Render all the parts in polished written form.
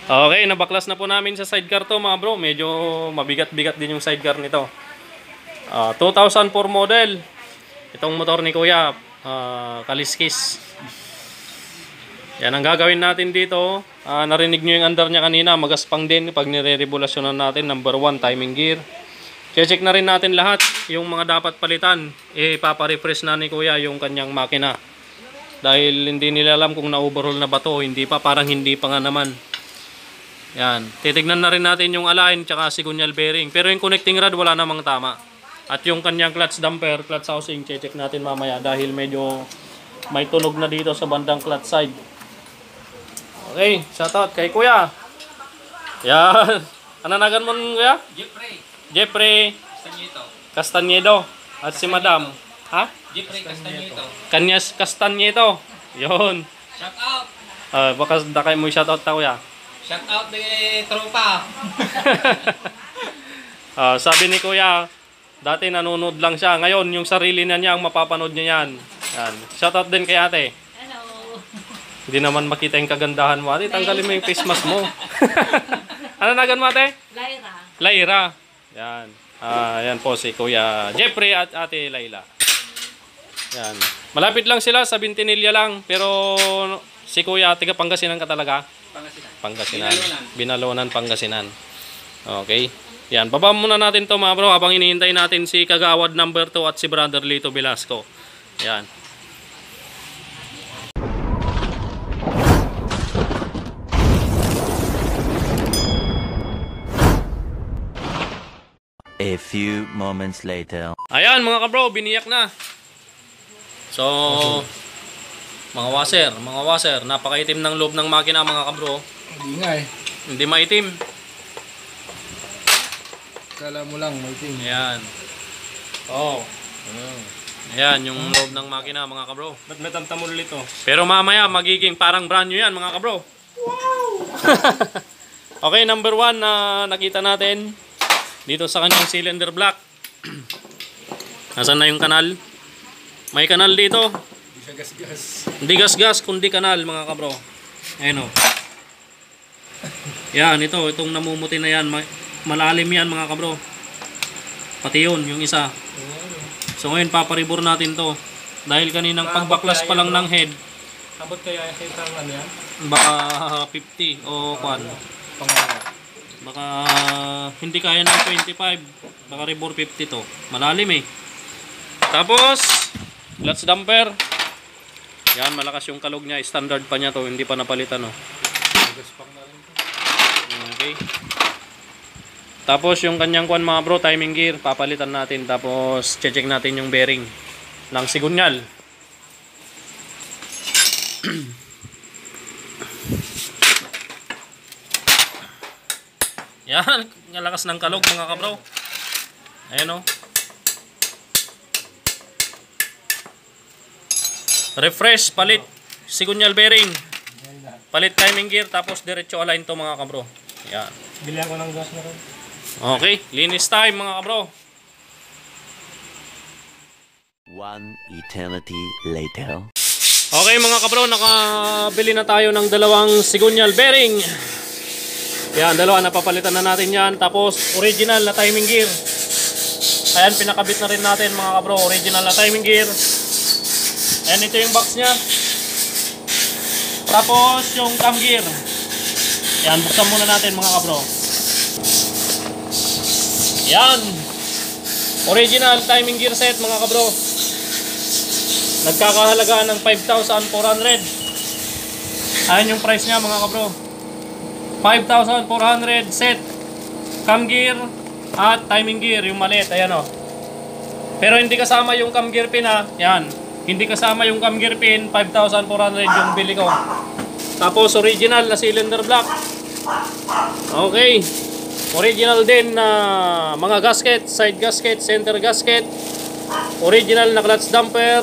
Okay, nabaklas na po namin sa sidecar to mga bro. Medyo mabigat-bigat din yung sidecar nito. 2004 model. Itong motor ni Kuya, kaliskis. Yan ang gagawin natin dito. Narinig nyo yung andar niya kanina, magaspang din pag nire-revolusyonan natin. Number 1, timing gear. Check na rin natin lahat yung mga dapat palitan. Ipapa-refresh na ni Kuya yung kanyang makina. Dahil hindi nila alam kung na-overhaul na ba to. Hindi pa, parang hindi pa nga naman. Yan. Titignan na rin natin yung align tsaka sigunyal bearing. Pero yung connecting rod wala namang tama. At yung kanyang clutch damper, clutch housing, check natin mamaya dahil medyo may tunog na dito sa bandang clutch side. Okay, shoutout kay Kuya. Yan. Ananagan mo Kuya? Jeffrey Castañedo. At si Madam. Ha? Jeffrey Castañedo. Kanyas Castañedo. Yun. Shoutout. Baka dakay mo yung shoutout ta Kuya. Shoutout ni tropa. Sabi ni Kuya, dati nanonood lang siya. Ngayon, yung sarili na niya ang mapapanood niya yan. Yan. Shoutout din kay ate. Hello. Hindi naman makita yung kagandahan mo. Ate, tanggalin mo yung face mask mo. Ano nagan mo ate? Lyra. Lyra. Yan. Yan po si Kuya Jeffrey at ate Layla. Yan. Malapit lang sila sa Bintinilla lang. Pero si Kuya, tiga Pangasinan ka talaga? Pangasinan. Binalonan, Pangasinan. Okay. Yan, baba muna natin to mga bro habang hinihintay natin si Kagawad number 2 at si Brother Lito Velasco. Yan. A few moments later. Ayan mga kabro, biniyak na. So, mga washer, napakaitim ng loob ng makina mga kabro. Hindi nga eh. Hindi maitim. Kala mo lang, maitim. Ayan. Oh. Ayan, yung loob ng makina mga kabro. Ba't may tamtamol ito? Pero mamaya magiging parang brand new yan mga kabro. Wow! Okay, number 1 na nakita natin dito sa kanyang cylinder block. Nasaan na yung kanal? May kanal dito. Hindi siya gas-gas. Hindi gas-gas, kundi kanal mga kabro. Ayan o. Yan, itong namumuti na yan. Malalim yan mga kabro. Pati yun, yung isa. So ngayon paparibor natin to. Dahil kaninang pagbaklas pa lang ng head, Abot kaya kita ang ano yan? baka 50 o kwan. Baka hindi kaya ng 25. Baka ribor 50 to. Malalim eh. Tapos, clutch damper. Yan, malakas yung kalog niya. Standard pa niya to. Hindi pa napalitan oh. Okay. Tapos yung kanyang kwan mga bro, timing gear, papalitan natin. Tapos check natin yung bearing ng sigunyal. Yan, ang lakas ng kalog mga kabro. Ayan o. Refresh, palit, sigunyal bearing, palit timing gear, tapos diretso align to mga kabro. Yan. Bili ako ng gas na rin. Okay, linis time mga kabro. One eternity later. Okay mga kabro, nakabili na tayo ng dalawang sigunyal bearing. Yan, dalawa napapalitan na natin yan. Tapos original na timing gear. Ayan, pinakabit na rin natin mga kabro, original na timing gear. Ayan, ito yung box nya. Tapos yung cam gear. Yan, buksan muna natin mga kabro. Yan, original timing gear set mga kabro. Nagkakahalaga ng 5,400. Ayan yung price nya mga kabro. 5,400 set cam gear at timing gear, yung maliit, ayan o. Pero hindi kasama yung cam gear pin ha. Yan, hindi kasama yung cam gear pin. 5,400 yung bili ko. Tapos original na cylinder block. Okay, original din na mga gasket, side gasket, center gasket. Original na clutch damper,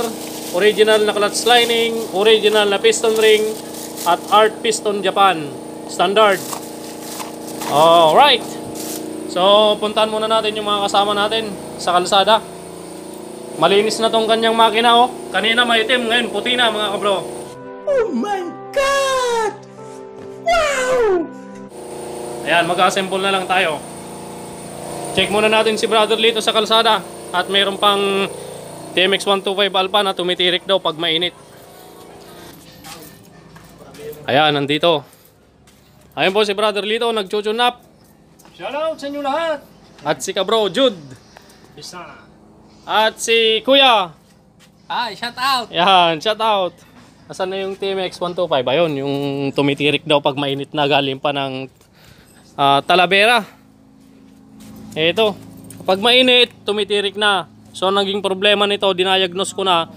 original na clutch lining, original na piston ring, at Art Piston Japan standard. Alright, so puntahan muna natin yung mga kasama natin sa kalsada. Malinis na tong kanyang makina oh. Kanina maitim, ngayon puti na mga kabro. Oh my God! Wow! Ayan, mag-assemble na lang tayo. Check muna natin si Brother Lito sa kalsada. At mayroon pang TMX 125 Alpha na tumitirik daw pag mainit. Ayan, nandito. Ayun po si Brother Lito, nag-tune up. Shoutout sa inyo lahat! At si Kabro Jude. Isa. At si Kuya. Ay, shout out! Yan, shout out. Asan na yung TMX 125? Ayun, yung tumitirik daw pag mainit na galing pa ng Talavera. Ito, pag mainit, tumitirik na. So, naging problema nito, dinayagnos ko na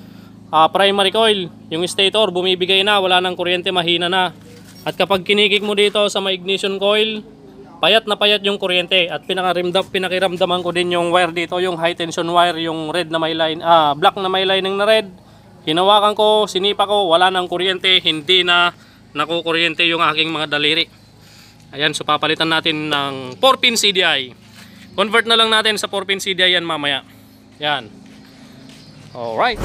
primary coil. Yung stator, bumibigay na, wala nang kuryente, mahina na. At kapag kinikik mo dito sa may ignition coil, payat na payat yung kuryente. At pinakiramdaman ko din yung wire dito, yung high tension wire, yung red na may line, black na may lining na red. Hinawakan ko, sinipa ko, wala nang kuryente, hindi na nakukuryente yung aking mga daliri. Ayan, so papalitan natin ng 4-pin CDI. Convert na lang natin sa 4-pin CDI yan mamaya. Yan. Alright.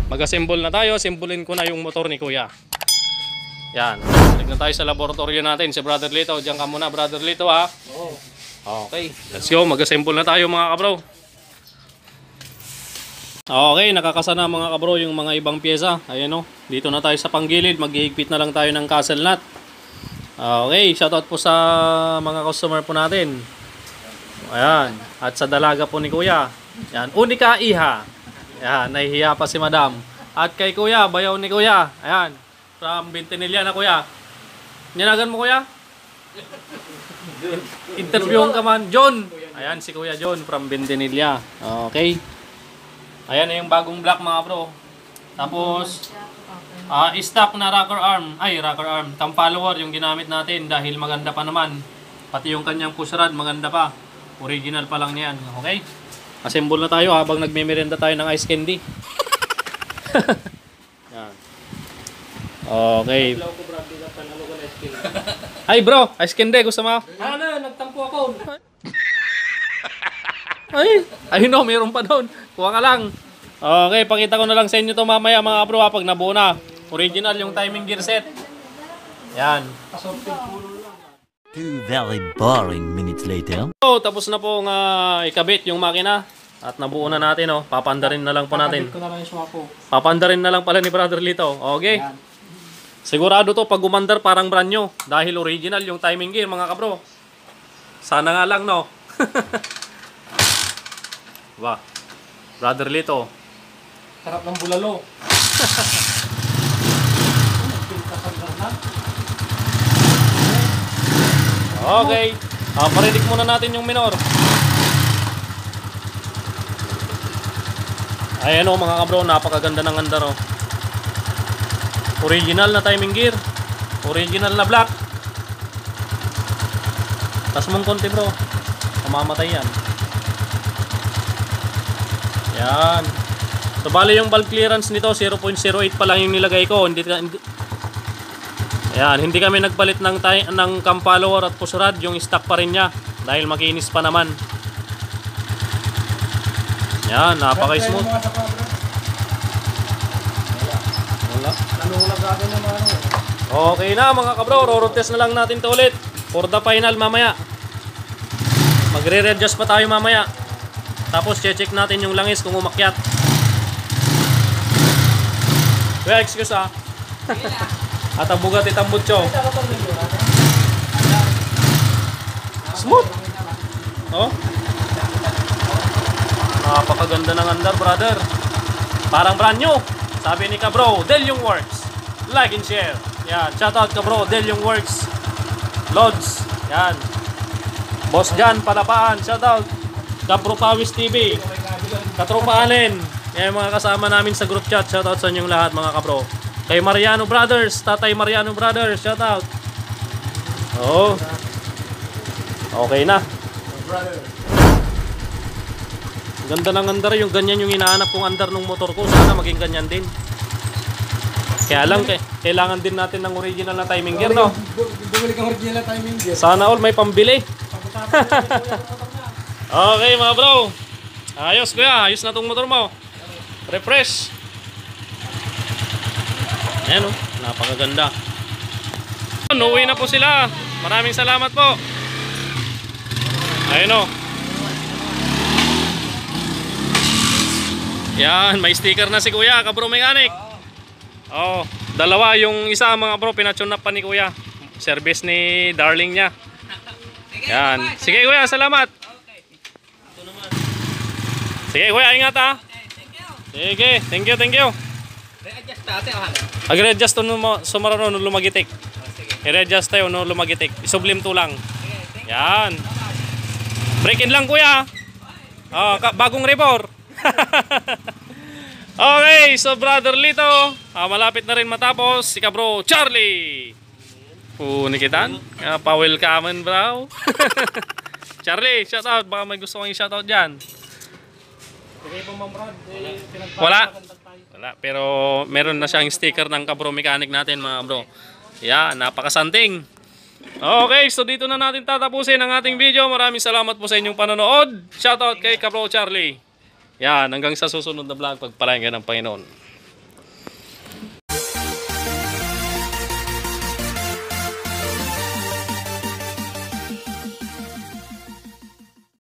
Mag-assemble na tayo. Assemblein ko na yung motor ni Kuya. Yan. Balik na tayo sa laboratorio natin. Si Brother Lito. Diyan ka muna, Brother Lito, ha? Okay. Let's go. Mag-assemble na tayo, mga kabro. Okay. Nakakasana, mga kabro, yung mga ibang pyesa. Ayan, o. Dito na tayo sa panggilid. Maghihigpit na lang tayo ng castle nut. Okay. Shoutout po sa mga customer po natin. Ayan. At sa dalaga po ni Kuya. Yan. Unika Iha. Ayan. Nahihiya pa si Madam. At kay Kuya. Bayaw ni Kuya. Ayan. From Bintinilla na, Kuya. Ninagan mo, Kuya? Interviewin ka man. John. Ayan si Kuya John from Bintinilla. Okay. Ayan na yung bagong block, mga bro. Tapos stock na rocker arm. Ay, rocker arm. Thumb follower yung ginamit natin dahil maganda pa naman. Pati yung kanyang push rod maganda pa. Original pa lang niyan. Okay? Assemble na tayo habang nagme-merenda tayo ng ice candy. Yan. Okay. Ay bro, ice candy. Gusto mo? Ano, nagtampo ako. Ay no, mayroon pa doon. Kuha ka lang. Okay, pakita ko na lang sa inyo to mamaya, mga bro, pag nabuo na. Original yung timing gear set. Yan. 2 very boring minutes later. So, tapos na po ikabit yung makina. At nabuo na natin, oh. Papandarin na lang po natin. Ko na lang yung swapo. Papandarin na lang pala ni Brother Lito. Okay. Sigurado to pag umandar parang brand new. Dahil original yung timing gear, mga kabro. Sana nga lang, no? Ba, Brother Lito. Sarap ng bulalo. Okay. Parinig muna natin yung minor. Ayan, oh, mga kabro, napakaganda ng andar, oh. Original na timing gear. Original na black. Tas mong konti, bro. Mamamatay yan. Yan. So bali yung valve clearance nito 0.08 pa lang yung nilagay ko. Yan, hindi kami nagpalit ng cam follower at push rod, yung stock pa rin niya dahil makinis pa naman. Yan, napaka-smooth. Wala. Okay na, mga kabro, road test na lang natin to ulit for the final mamaya. Magre-readjust pa tayo mamaya. Tapos check natin yung langis kung umakyat. Well, excuse ah. At ang bugat itang butso. Smooth. Oh. Napakaganda ng andar, brother. Parang brand new. Sabi ni Kabro, Delyong Works. Like and share. Yan, shoutout Kabro, Delyong Works. Lods. Yan. Boss Jan, Palapaan. Shoutout. Kabro Pawis TV. Katropaanin. Yan mga kasama namin sa group chat. Shoutout sa inyong lahat, mga Kabro. Kay Mariano Brothers. Tatay Mariano Brothers. Shoutout. Oh. Okay na. Ganda ng andar, yung ganyan yung inaanap kong andar ng motor ko. Sana maging ganyan din. Kaya lang, kailangan din natin ng original na timing gear, no? Bumili kang original na timing gear. Sana all may pambili. Okay, mga bro. Ayos, kuya. Ayos na tong motor mo. Refresh. Ayan, oh. Napakaganda. Uuwi na po sila. Maraming salamat po. Ayun o. Yan, may sticker na si Kuya, kabro mechanic. Oh, dalawa yung isa mga bro, pinatune up pa ni Kuya. Service ni darling niya. Yan. Sige Kuya, salamat. Sige Kuya, ingat ha. Sige, thank you, thank you. Re-adjust natin, oh. Agre-adjust to no sumarano no lumagitik. I-readjust tayo no lumagitik. Isublim to lang. Yan. Break in lang Kuya. Oh, bagong rebor. Okay, so brother Lito, malapit na rin matapos si Kabro Charlie. Nikitan? Pa-welcome bro. Charlie, shout out. Baka may gusto kong i-shout out dyan. Wala. Wala. Pero meron na siyang sticker ng Kabro Mechanic natin mga bro. Yan, napakasanting. Okay, so dito na natin tatapusin ang ating video. Maraming salamat po sa inyong panonood. Shout out kay Kabro Charlie. Yan, hanggang sa susunod na vlog, pagpalain ka ng Panginoon.